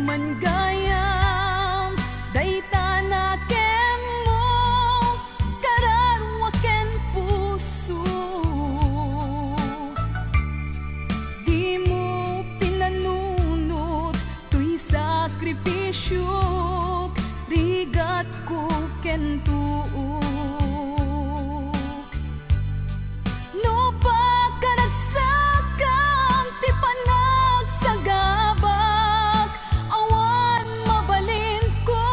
man gayam, day sakripisyo rigat ko kentuok no pagkaragsakam ti panagsagabak awan mabalin ko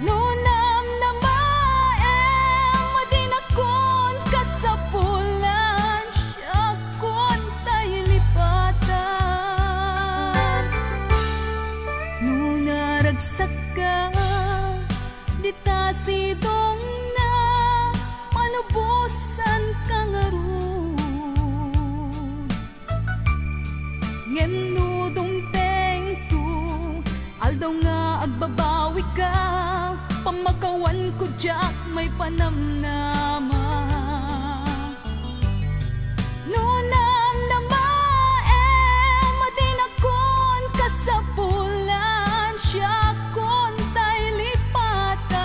no namnamaem madinakon kasapulan siya kon tayo lipatan no naragsak ka dita sidong na manubusan ka nga ron ngem no dumteng tu aldaw nga agbabawi ka pamakawan ko jak may panamnama no namnamaem madinakon kasapulan siya kon tay lipatan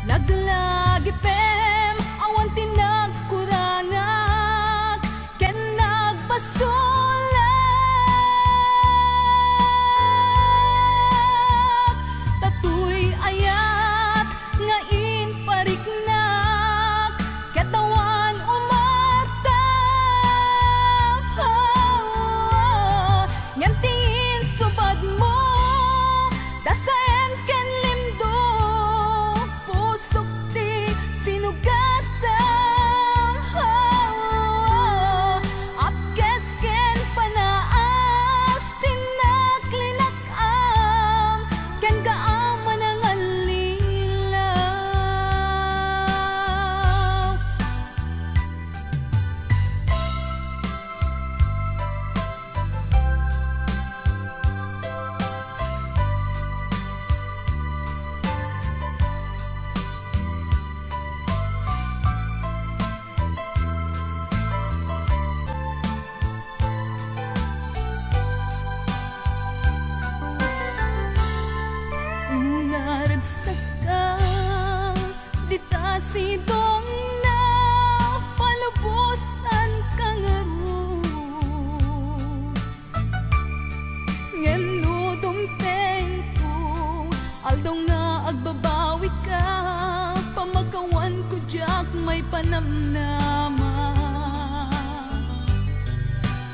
laglagi pem awan tinagkurangat ken nagpasulat tatuy ayat nga inpariknak katawan umatap ngem tingin subad mo dasaem ken limdo pusok ti sinugatam apkes ken panaas tinaklinakam ken kaaman ang alilaw unaragsak ka dita sidong na palubusan ka nga ron ngem no dumteng ko aldaw nga agbabawi ka pamakawan ko jak may panamnama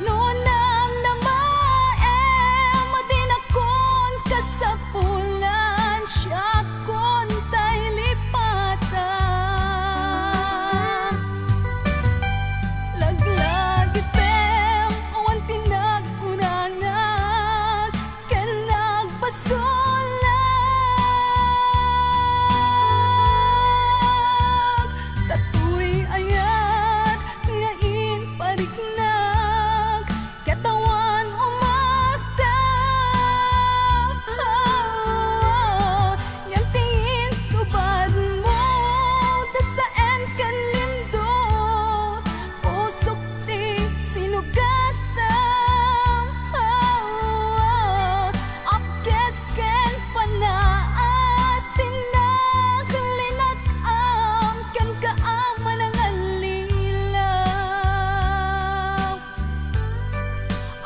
no namnamaem madinakon kasapulan siya kon tay lipatan laglagi pem awan tinagkurangat ken nagpasulat tatuy ayat nga inpariknak katawan umatap ngem tingin subad mo dasaem ken limdo pusok ti sinugatam apkes ken panaas tinaklinakam ken kaaman ang alilaw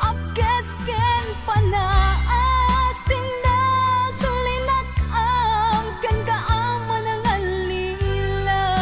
apkes ken panaas tinaklinakam ken kaaman ang alilaw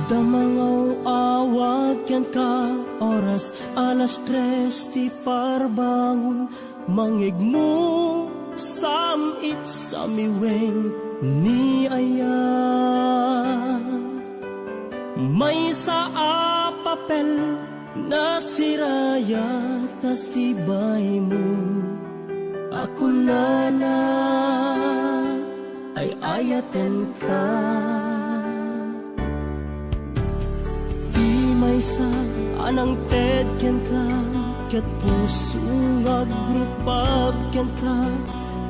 Damangaw awag yan ka oras alas 3 ti parbangon mangigmo samit samiweng ni aya may sa papel na siraya kasibay mo ako na ay ayaten ka. Di may sa anang tedyan ka, ket puso nga grupag ken ka,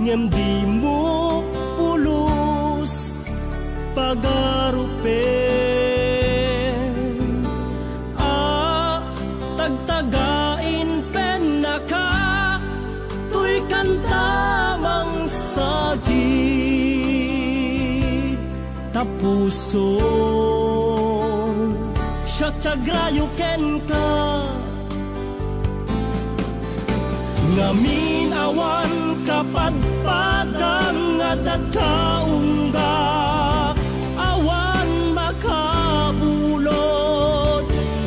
ngem di mo pulos pagarupen. Tagtagain pen na ka, tuy kantamang sagi tapuso siya tsagrayo ken ka. Ngamin awan kapadpadang adat kaunggak, awan makabulod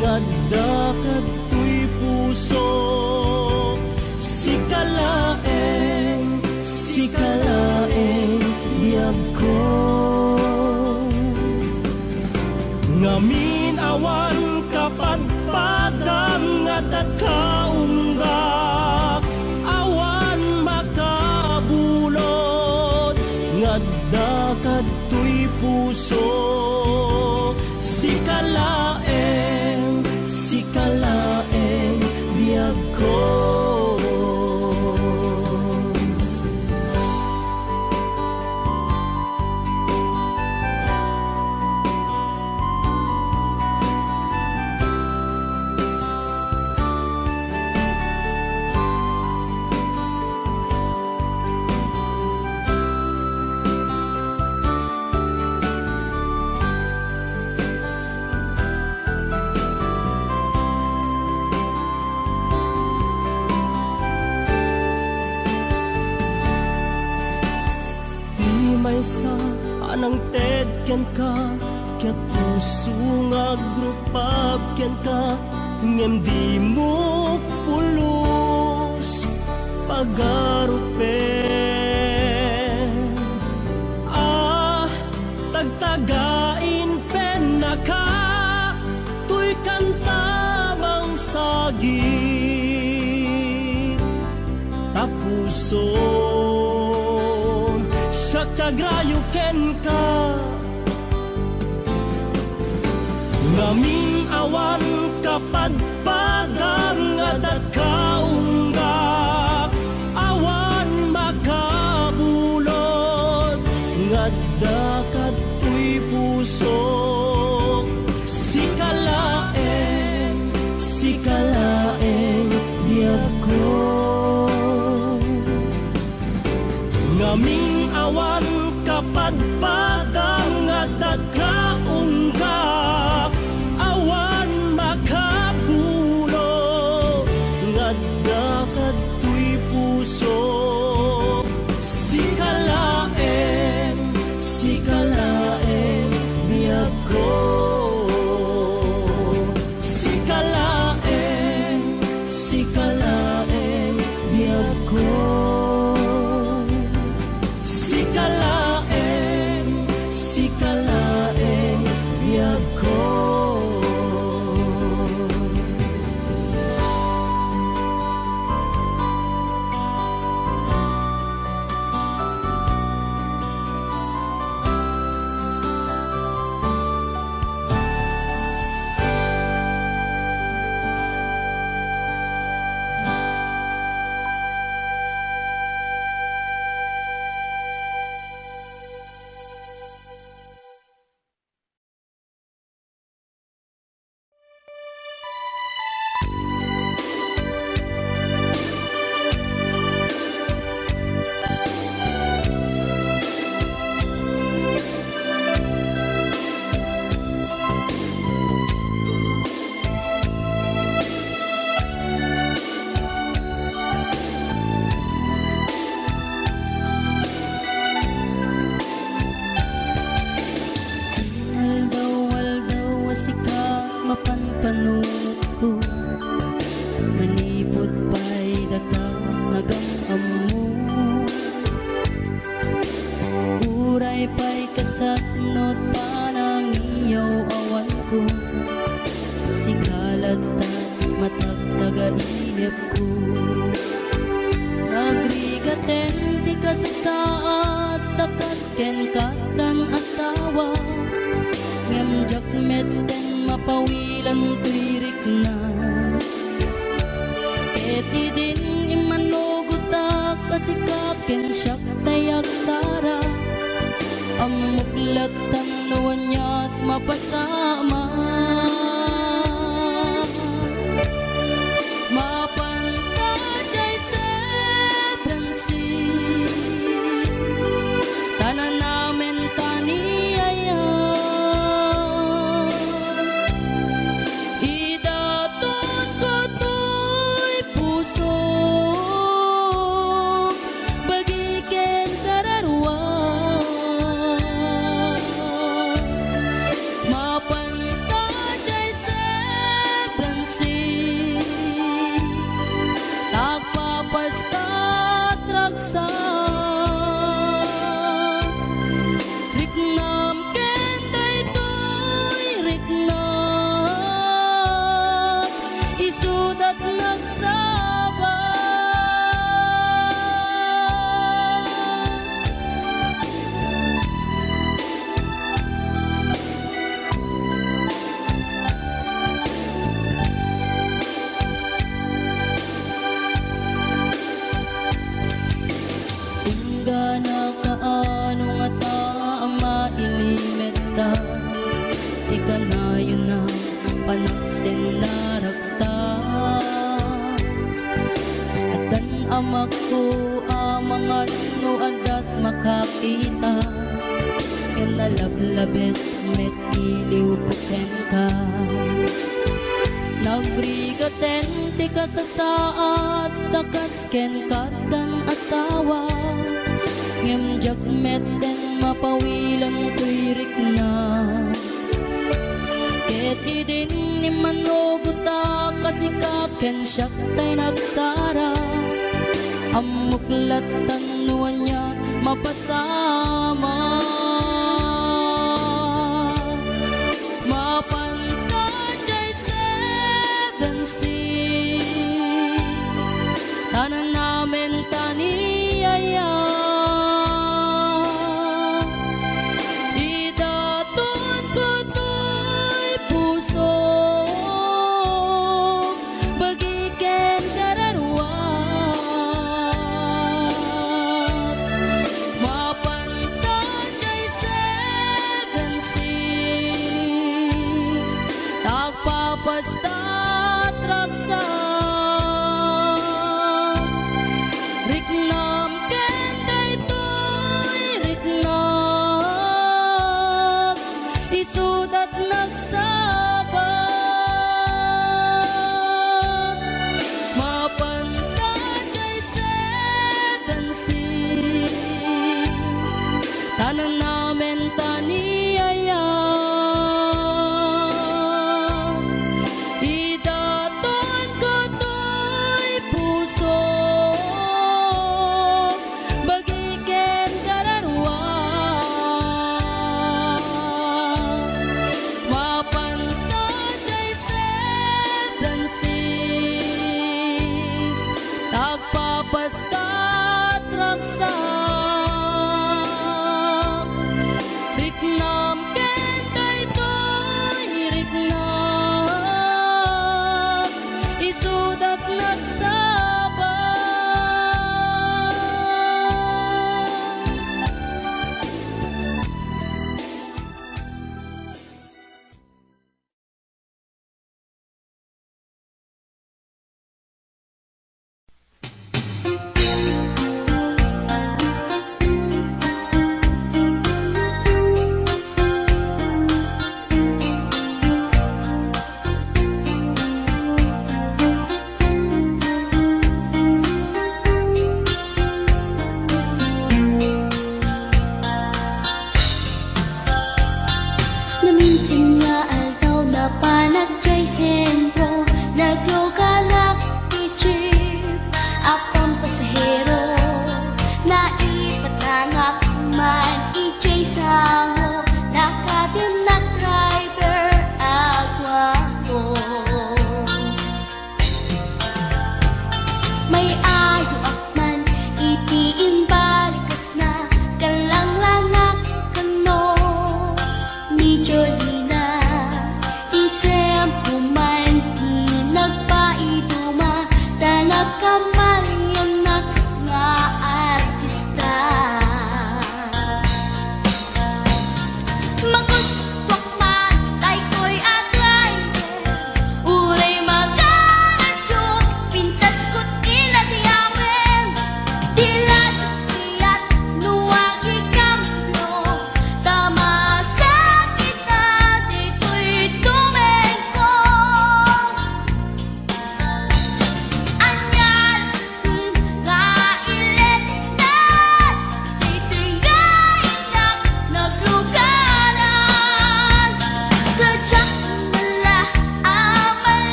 ngadakat tuy puso. Sikalaeng biyag ko. Ngamin awan kapadpadang adat kaunggak, awan makabulod ngadakat tuy puso. Sikalaeng biyag ko. Sa anang tedyan ka, ket puso nga grupag ken ka, ngem di mo pulos pagarupen. Tagtagain pen na ka, tuy kantamang sagi tapuso tsagrayo ken ka. Ngamin awan kapadpadang adat kaunggak, awan makabulod ngadakat tuy puso. Sikalaeng biyag ko. Ngamin awan kapadpadang adat kaunggak, awan makabulod ngadakat tuy puso. Sikalaeng biyag ko. Sikalaeng biyag ko. Sikalaeng biyag ko. mapanpanunot ko, manipot pa'y datanagang amo. Uray pa'y kasatnot panang iyaw awan ko, sigalat at matagtaga inip ko. Nagriga gaten ti kasasaat takas ken katan asawa ngem jak meten mapawilan tuirik na eti din imanugutak kasikaken siyak tayak sara amuklatan nuwanyat mapasama panaksen narakta atan amak ko amangat no adat makakita ken nalablabes met iliw puten ka nagbrigaten ti kasasaat takas ken katan asawa ngem jak meten mapawilan tuirik na ket idin ni manuguta kasikaken siyak tay nagsara amuklatan nuwanya mapasama mapantay seven seas tanan namin taniyaya basta traksa riknam ken daytoy riknam isudat nagsabat mapantay seven seas tanan namin taniyaya basta traksa riknam ken daytoy riknam isudat nagsabat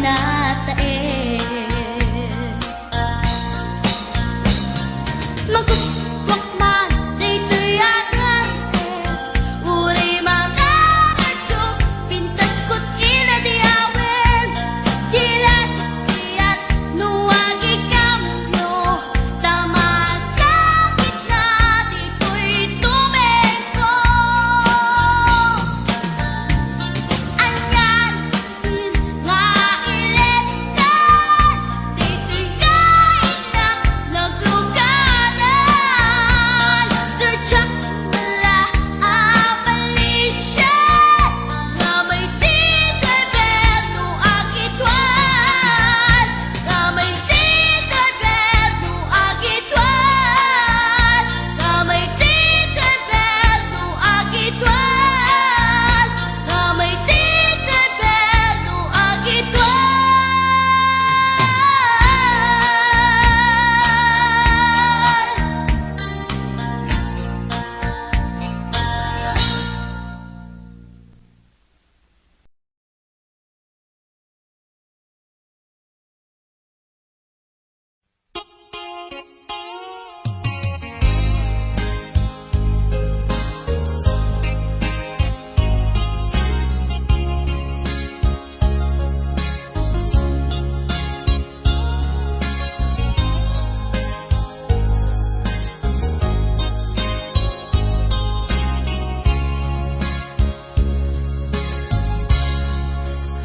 natae maguswak man dito'y agante uri mga adyok pintas ko't inadiawin dilat nuwagi kamyo tama sa gitna dito'y tumengko anyan nga iletan dito'y kainak nagluganan dutsak mula abalisyan nga may tigay berno agitwan nga may tigay berno agitwan nga may tigay berno agitwan nga may tigay berno agitwan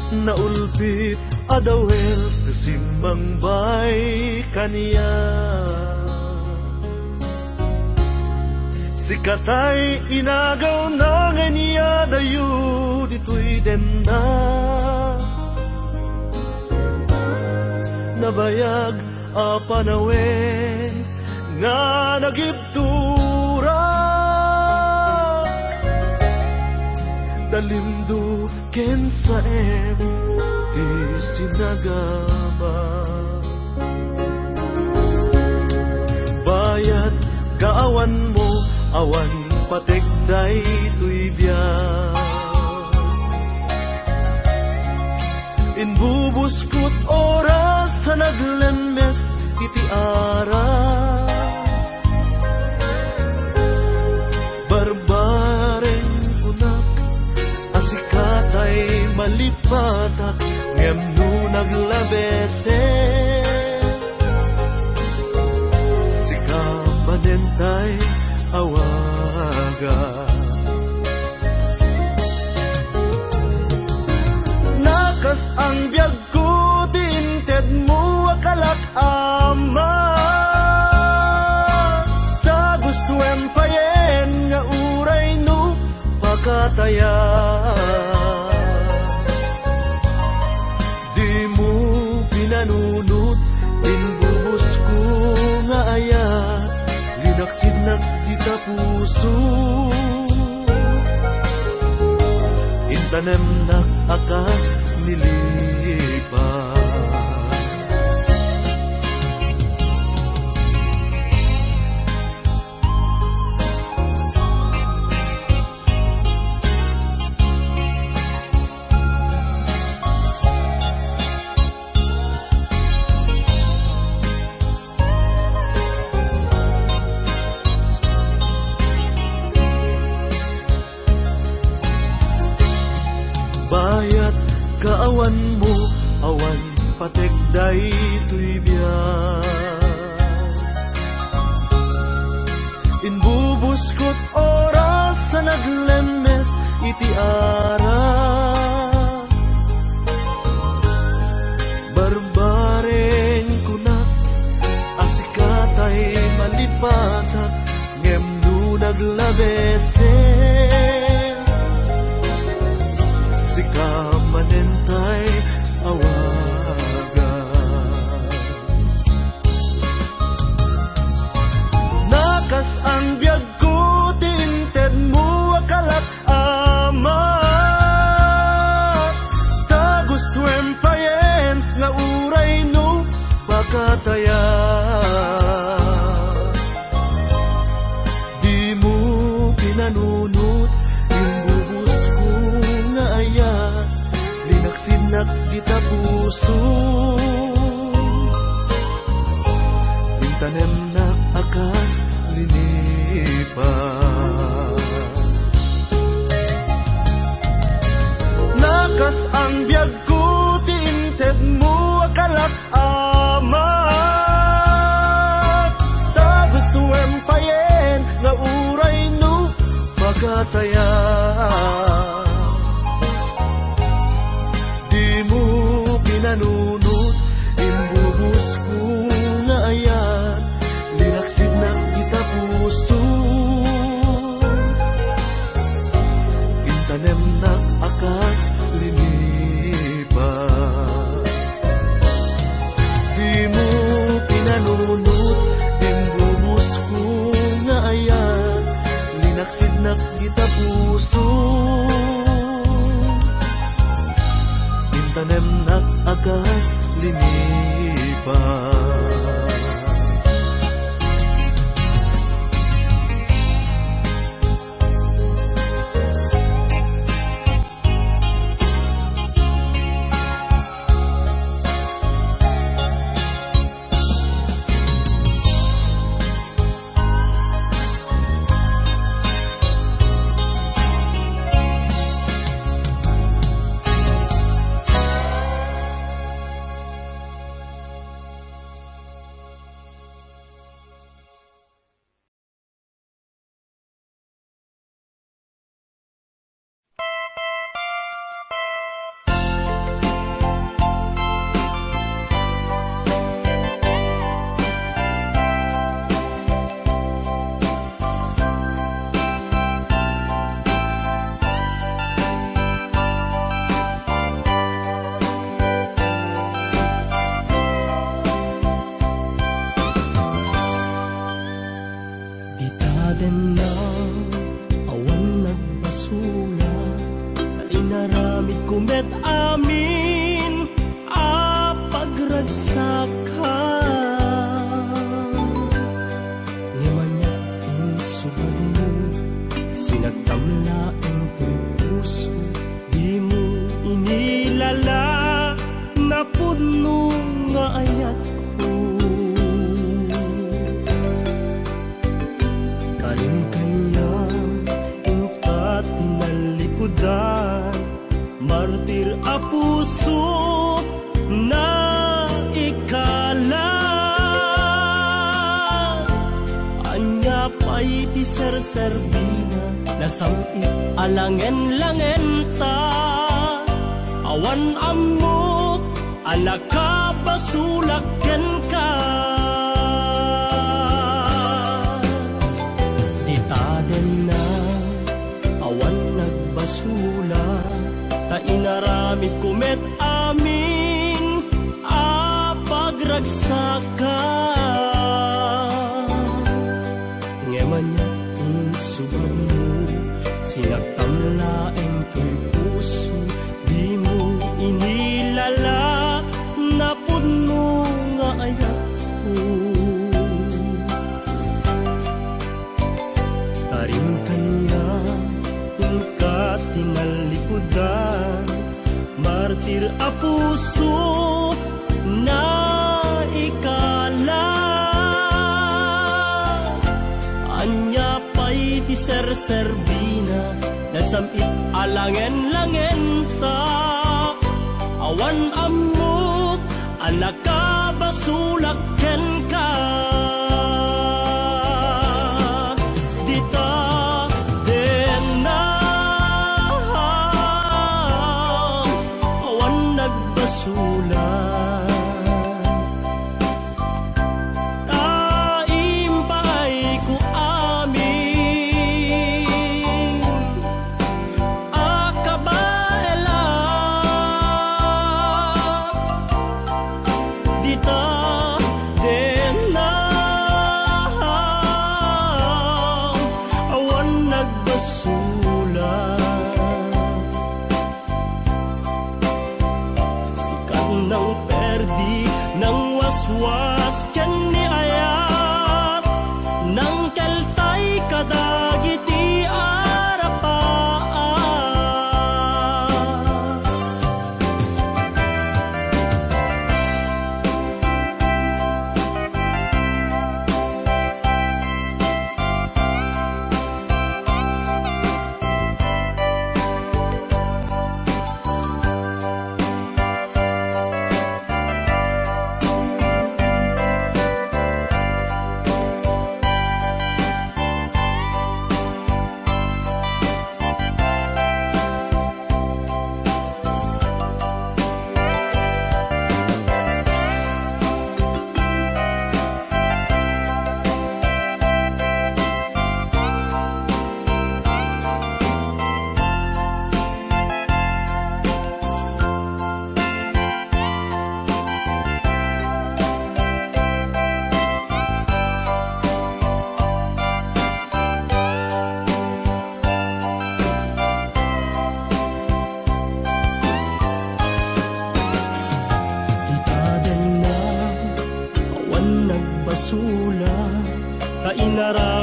Naulpit adawel kasimbang bay kaniya sikatay inagaw na niya dayo dito'y denda nabayag a panawen nga nagibtura dalimdo ken sa di sinagama bayat kaawan mo awan patekday tuy biyak inbubuskot oras sa naglemes iti ara barbareng unak asikatay malipatak ngem no naglabese sikamanentay awaga nakas ang biyag ko dinted mo akalak ama sa gusto empayen nga uray no pakataya nanunot inbubos ko nga aya linaksid na kita puso intanem na akas nilipas bayat kaawan mo awan patekday tuy biyak inbubuskot oras sa naglemes iti ara barbareng kunak asikatay malipatak ngem no naglabese sikamanentay awaga nakas ang biyag ko tinted mo akalak ama sa gusto empayen nga uray no pakataya di mo pinanunot inbubos ko nga aya linaksid na Nakas ang biyag ko, tiinted mo akalak amat. Ta gusto empayen, nga uray no magataya. Di mo pinanunot, imbubus ko nga ayat, linaksid na kita puso. Intanem na akas linipan. Di mo pinanunot, imbubus ko nga ayat, linaksid na kita puso. Intanem na akas linipan. Itaden na awan nagbasula, inaramid kumet amin a pagragsakan. Ngimanya insugan mo, sinagtamlaeng puso, di mo inilala na puno nga ayat ko. Karin kaya ingkat tinalikudan, martir a puso na ikala. Anya pa'y ti serserbina, nasamit alangen-langen ta. Awan amok, alaka basulaken ka. Itaden na awan nagbasula, ta inaramid kumet amin a pagragsakan. Ngemanya insuban mo, sinagtamlaeng to'y puso, di mo inilala na puno nga ayat ko. Karin kanya ingkat tinalikudan, martir a puso na ikala. Anya pa'y ti serserbina, nasamit alangen-langen ta. Awan amok, alaka basulaken ka. Dita den na awan nagbasula, taimpay ko amin akabaela. Dita den na awan nagbasula, sikat ng perdi ng waswas ken ni ayat, nang keltay kadagiti arapaan.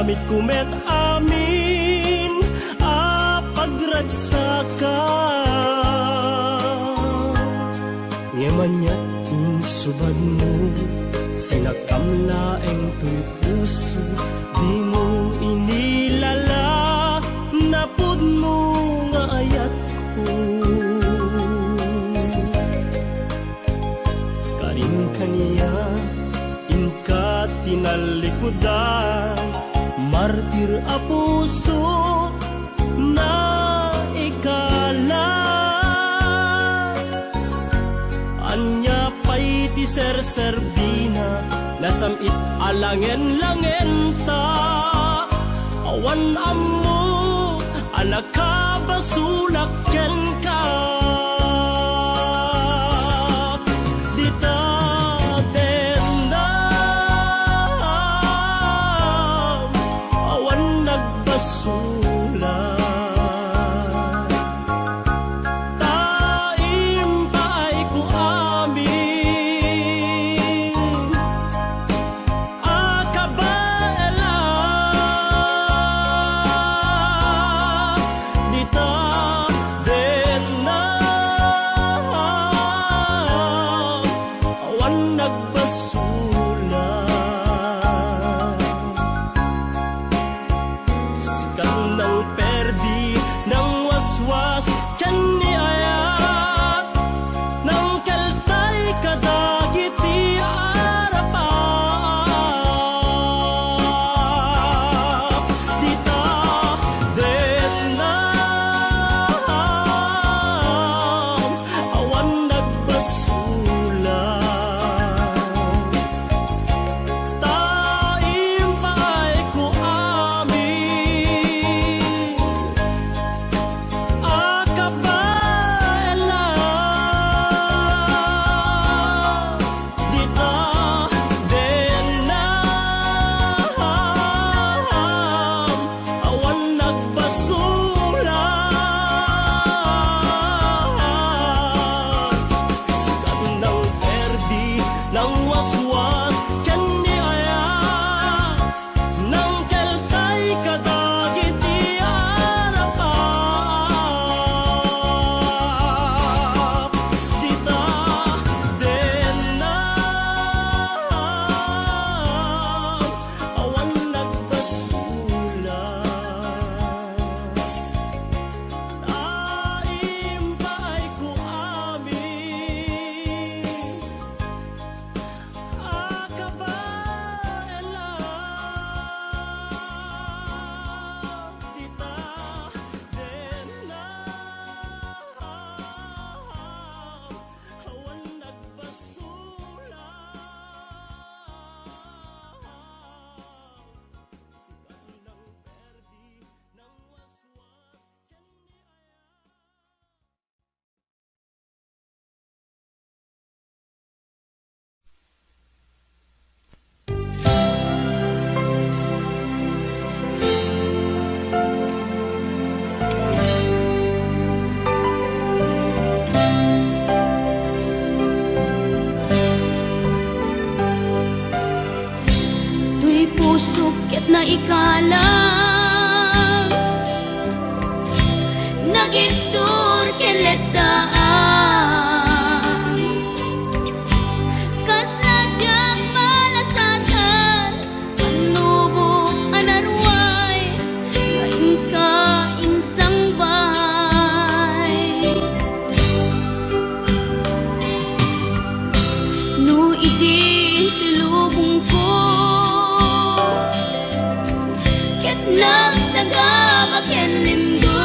damit kumet amin a pagragsaka ngemanyat insubad mo sinakamlaeng to'y puso di mo inilala napud mo nga ayat ko karin kaniya inka tinalikudan martir a puso na ikala anya pa'y ti ser-serbina nasamit alangen-langen ta awan ammo alakabasulaken ka dita tenda awan nagbasula taim pa'y ku amin akabaela dita denna awan nagbasula sikat ng perdi ng waswas tiyan ni ayat ng keltay kadagiti arapap dita denna awan nagbasula taim pa'y ku amin akabaela dita denna awan nagbasula sikat ng perdi ng waswas tiyan ni ayat ng keltay kadagiti arapap dita denna awan nagbasula taim pa'y ku amin akabaela dita denna awan nagbasula sikat ng perdi ng waswas tiyan ni Tuy puso ket na ikala nagitur keletdaan kas najak malasakan panubo anarway ngayon ka insang bahay no idin tilubong ko ket nagsagaba ken limgo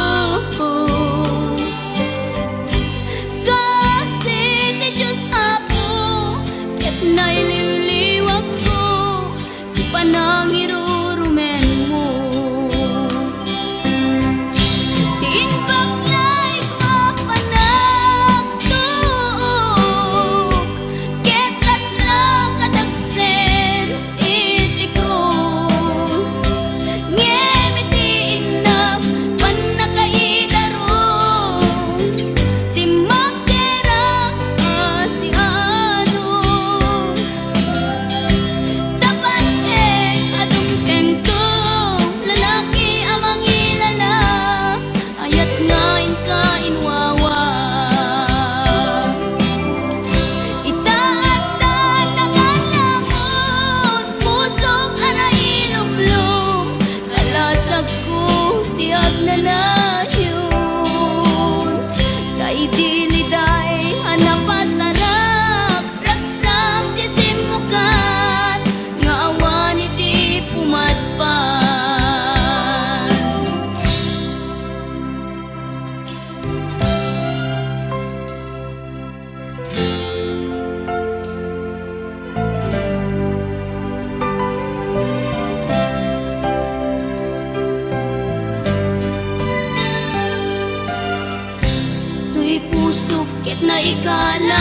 puso ket na ikalang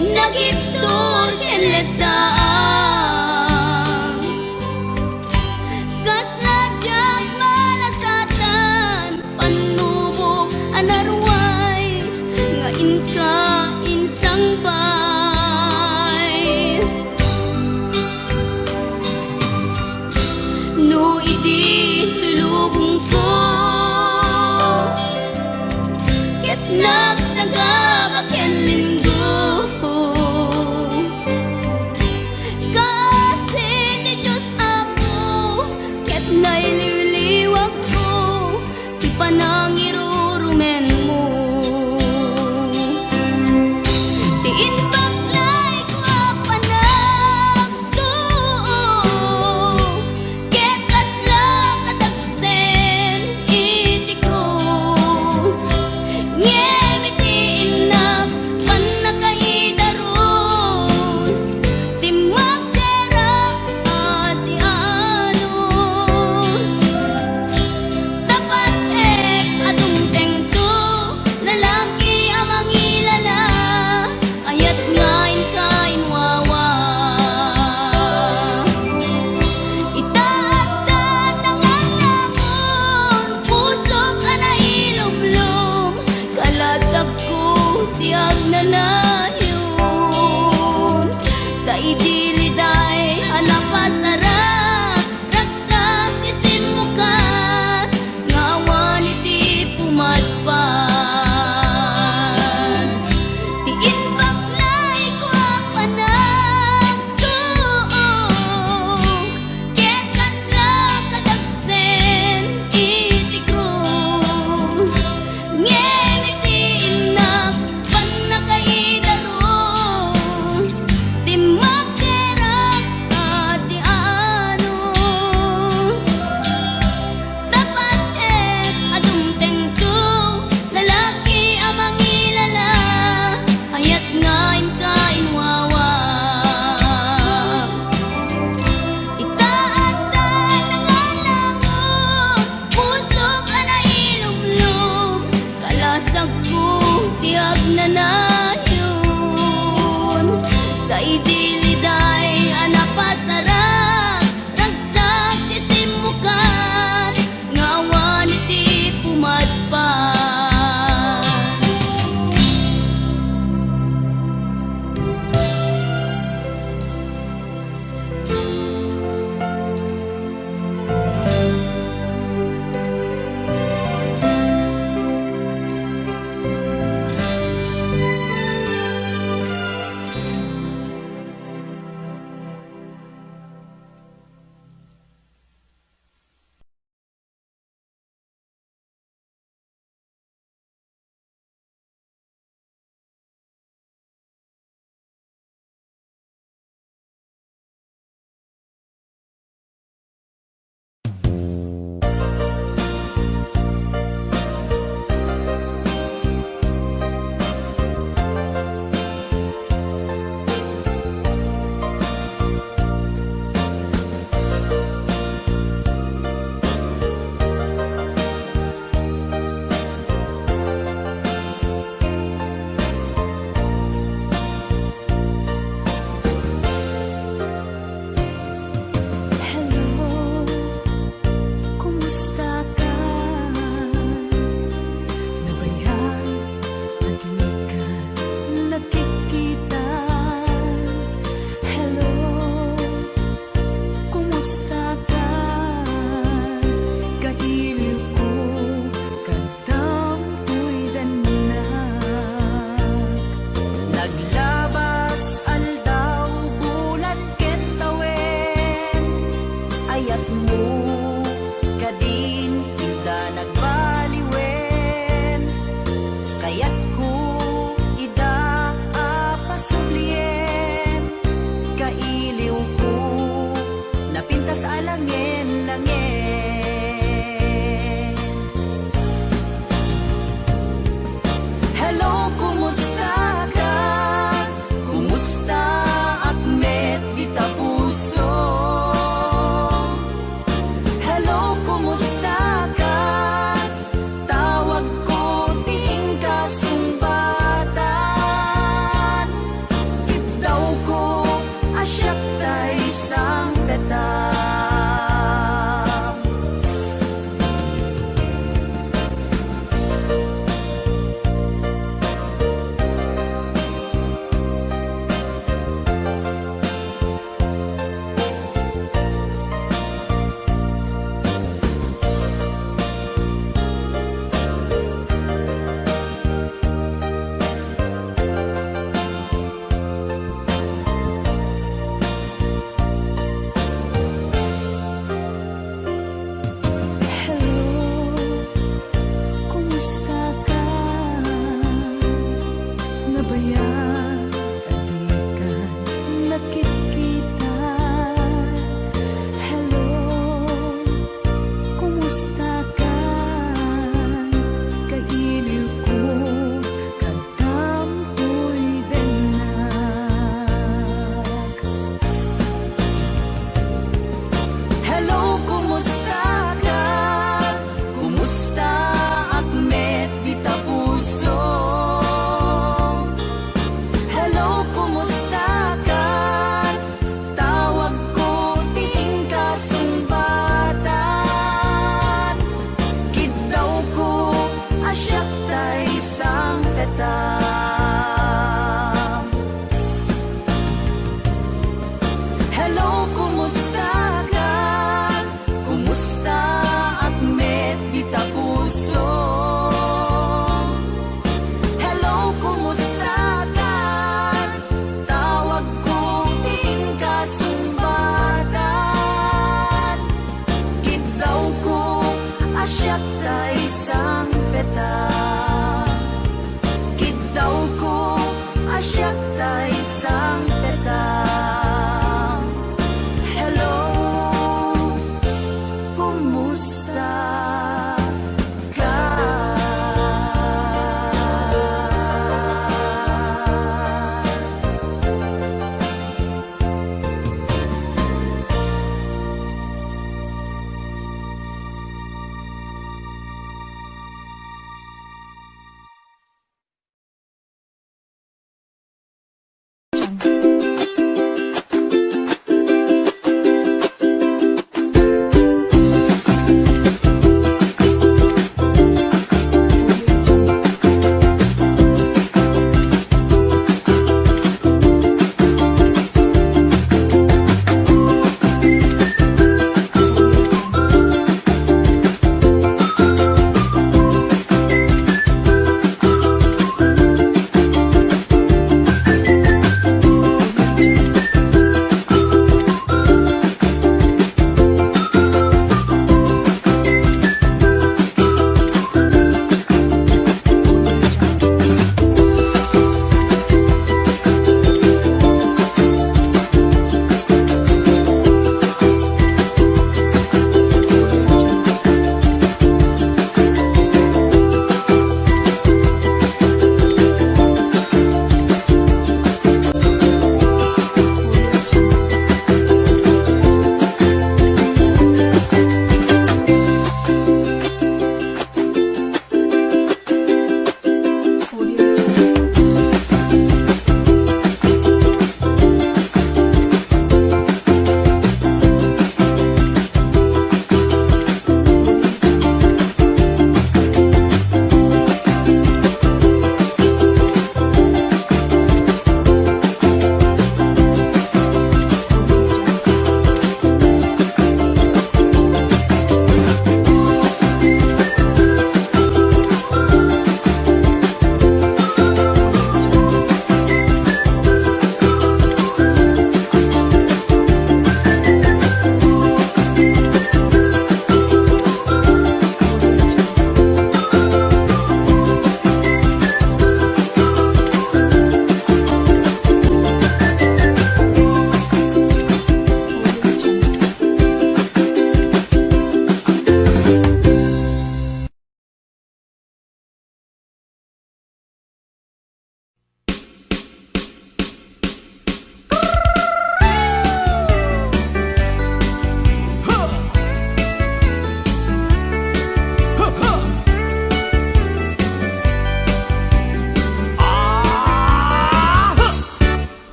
nagiptor ken letdaang kas nadyag malasatan panubok anarway nga inka insang bay no idi tulubong ko ket nagsagabak ken limgo kasi ti Diyos ako ket naililiwag ko ti panangirurumen mo ti inbaklay ko a panagtuo ket kasla kadagsen iti krus ngem iti inap panakaidarus ti magderang asianos tapat check adu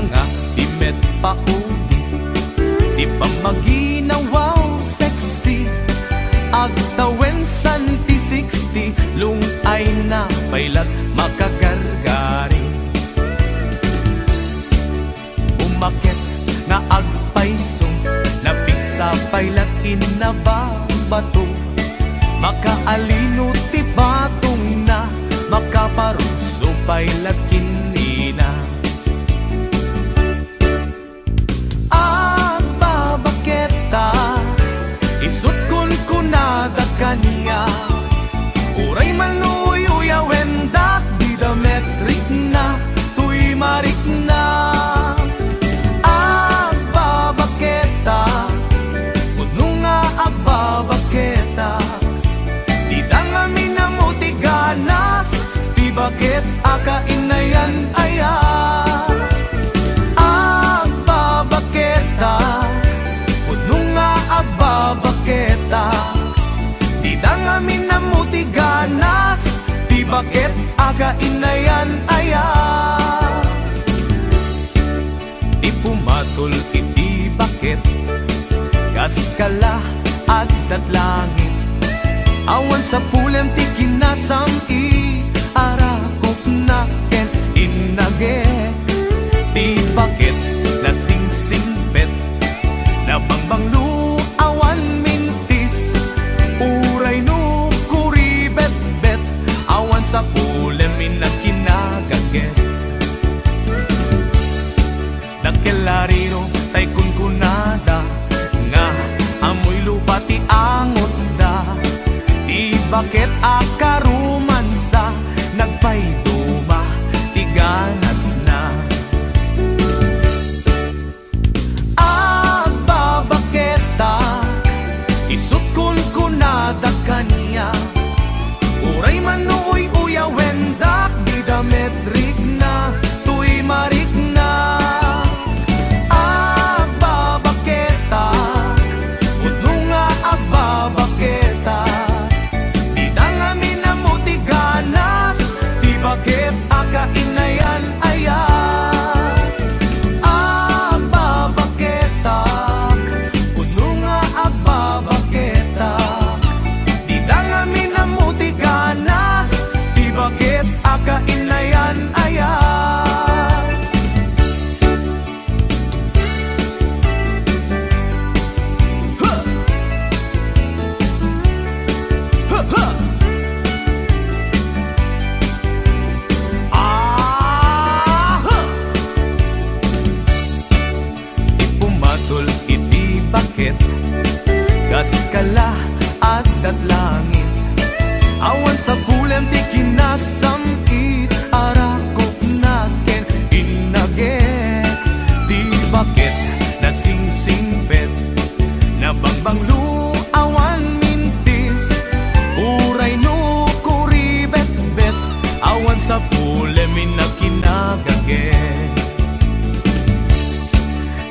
nga di met pauli, di pa maginawaw sexy. Agtawen santi 60, lung ay na pailat makagargari. Umakit nga agpaiso, napigsa pailat inababato. Makaalino ti batong na, makaparuso pailat kinina. Babaketa, isut kun kunada kaniya. Uray manuyo wendak di dametrik na, tuy marik na. Babaketa, udno nga babaketa. Di dangami na mo tiganas, di bakit akainayan aya. Babaketa, udno nga babaketa. Di dangami na mo tiganas, di bakit akainayan aya. Di pumatol iti bakit, kaskala at datlangin. Awan sa pulen ti kinasam i arakop na ken inage. Ti bakit na sing-singpet, na bangbanglu awan mintis. Uray no kuribet-bet, awan sa pulen minakinagaget. Nakelariro tay kunkunada, nga amoy lupa ti angot da. Di bakit akarumansa, nagpayduma ti ganas na. Babaketa, isut kun kunada kaniya. Uray manuoy uyawendak, di dametrik na, tuy marik na. Babaketa, udno nga babaketa. Di dangami na mo tiganas, di bakit akainayan aya. Babaketa, udno nga babaketa. Di dangami na mo tiganas, di bakit akainayan aya. Ipumatol iti bakit, kaskala at datlangin. Awan sa pulen ti kinasam it arakop na ken inagek. Di bakit na sing-singpet, na bangbanglu awan mintis. Uray no kuribet-bet, awan sa pulen minakinagagek.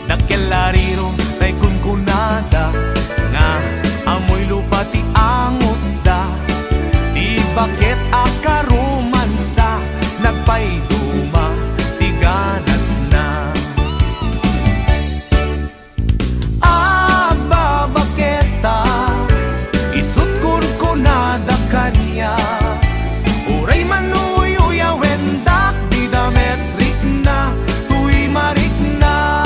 Nakelariro tay kunkunada, nga amoy lupa ti angot da. Di bakit akarumansa, nagpayduma ti ganas na. Babaketa, isut kun kunada kaniya. Uray manuy uyawendak, di dametrik na, tuy marik na.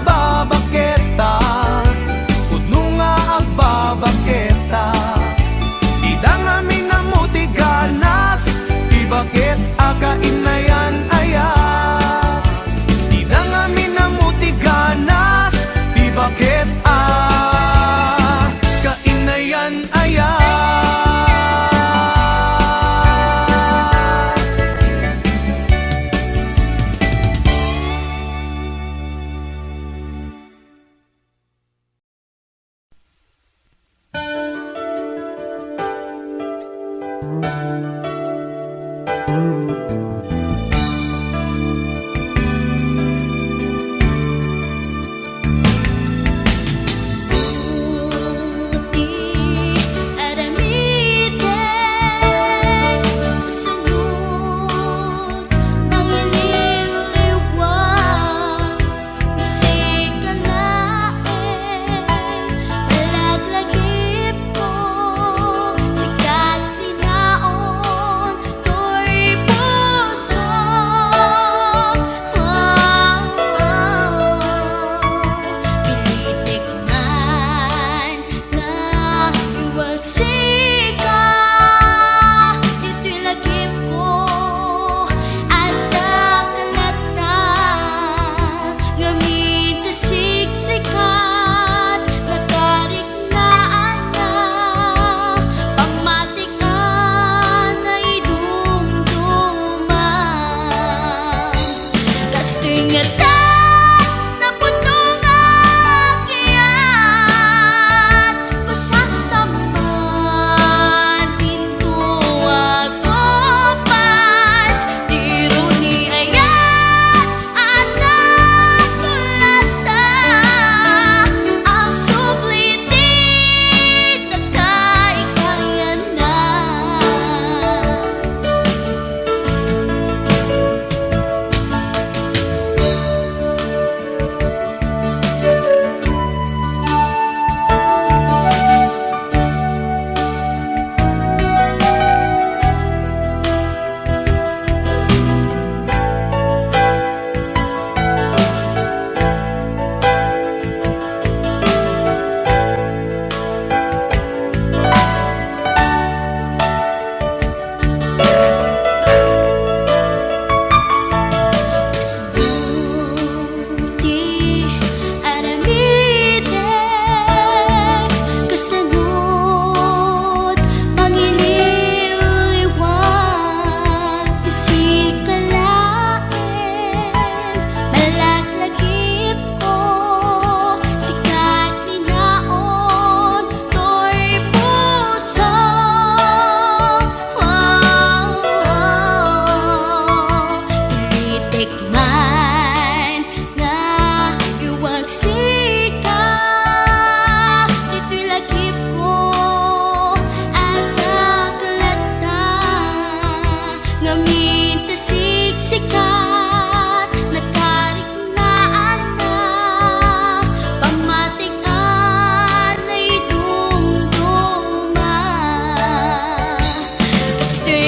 Babaketa, udno nga babaketa. Di dangami na mo tiganas, di bakit akainayan aya. Di dangami na mo tiganas, di bakit akainayan aya. Sunod, ang iliw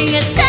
Ingat